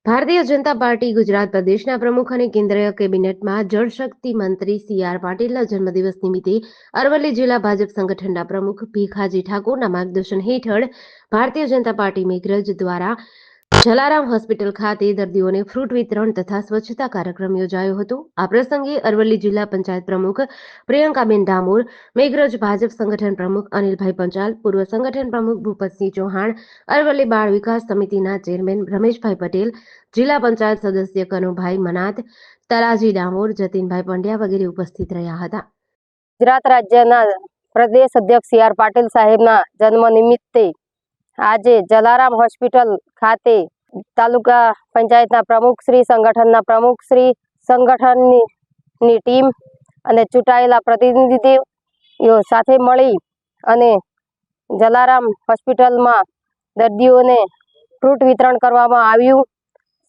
Bharatiya Janata party Gujarat પ્રદેશના પ્રમુખ અને કેન્દ્રીય કેબિનેટમાં જળશક્તિ મંત્રી સી.આર. પાટીલના જન્મદિવસ નિમિત્તે અરવલ્લી જિલ્લા ભાજપ સંગઠનના પ્રમુખ ભીખાજી ઠાકોરના માર્ગદર્શન હેઠળ ભારતીય જનતા પાર્ટી મેઘરજ દ્વારા જલારામ હોસ્પિટલ ખાતે દર્દીઓને ફ્રૂટ વિતરણ તથા સ્વચ્છતા કાર્યક્રમ યોજાયો હતો. આ પ્રસંગે અરવલ્લી જિલ્લા પંચાયત પ્રમુખ પ્રિયંકાબેન ડામોર, મેઘરજ ભાજપ સંગઠન પ્રમુખ અનિલભાઈ પંચાલ, પૂર્વ સંગઠન પ્રમુખ ભૂપતસિંહ ચૌહાણ, અરવલ્લી બાળ વિકાસ સમિતિના ચેરમેન રમેશભાઈ પટેલ, જિલ્લા પંચાયત સદસ્ય કનુભાઈ મનાત, તલાજી ડામોર, જતીનભાઈ પંડ્યા વગેરે ઉપસ્થિત રહ્યા હતા. ગુજરાત રાજ્યના પ્રદેશ અધ્યક્ષ સી.આર. પાટીલ સાહેબના જન્મ નિમિત્તે આજે જલારામ હોસ્પિટલ ખાતે તાલુકા પંચાયતના પ્રમુખ શ્રી, સંગઠનના પ્રમુખ શ્રી, સંગઠનની ટીમ અને ચૂંટાયેલા પ્રતિનિધિઓ સાથે મળી અને જલારામ હોસ્પિટલમાં દર્દીઓને ફ્રૂટ વિતરણ કરવામાં આવ્યું.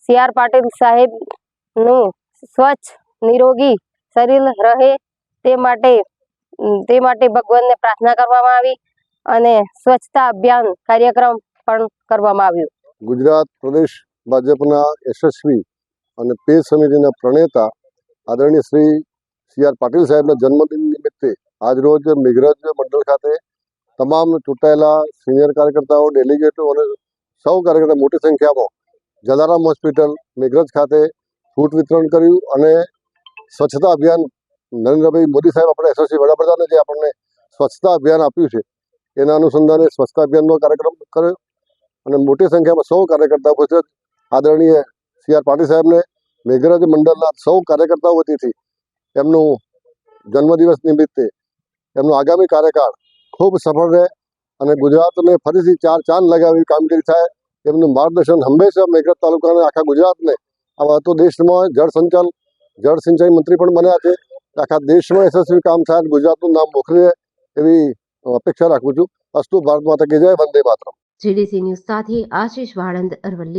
સી.આર. પાટીલ સાહેબનું સ્વચ્છ નિરોગી શરીર રહે તે માટે ભગવાનને પ્રાર્થના કરવામાં આવી અને સ્વચ્છતા અભિયાન કાર્યક્રમ પણ કરવામાં આવ્યો. ગુજરાત પ્રદેશ ભાજપના યશસ્વી અને પેજ સમિતિના પ્રણેતા આદરણીય શ્રી સી.આર. પાટીલ સાહેબના જન્મદિન નિમિત્તે આજરોજ મેઘરજ મંડળ ખાતે તમામ ચૂંટાયેલા સિનિયર કાર્યકર્તાઓ, ડેલિગેટો અને સૌ કાર્યકર્તા મોટી સંખ્યામાં જલારામ હોસ્પિટલ મેઘરજ ખાતે ફ્રૂટ વિતરણ કર્યું અને સ્વચ્છતા અભિયાન નરેન્દ્રભાઈ મોદી સાહેબ આપણે યશસ્વી વડાપ્રધાને જે આપણને સ્વચ્છતા અભિયાન આપ્યું છે એના અનુસંધાને સ્વચ્છતા અભિયાનનો કાર્યક્રમ કર્યો અને મોટી સંખ્યામાં સૌ કાર્યકર્તાઓ ઉપસ્થિત આદરણીય સી.આર. પાટીલ સાહેબને મેઘરજ મંડળના સૌ કાર્યકર્તાઓ વતીથી એમનું જન્મદિવસ નિમિત્તે એમનો આગામી કાર્યકાળ ખૂબ સફળ રહે અને ગુજરાતને ફરીથી ચાર ચાંદ લગાવી કામગીરી થાય એમનું માર્ગદર્શન હંમેશા મેઘરજ તાલુકાને આખા ગુજરાતને આવા તો દેશમાં જળ સિંચાઈ મંત્રી પણ બન્યા છે. આખા દેશમાં યશસ્વી કામ થાય, ગુજરાતનું નામ મોખરે એવી અપેક્ષા રાખું છું. અસ્તુ ભારત માતા કી જય, વંદે માતરમ. જીડીસી ન્યૂઝ સાથે આશીષ વાળંદ, અરવલ્લી.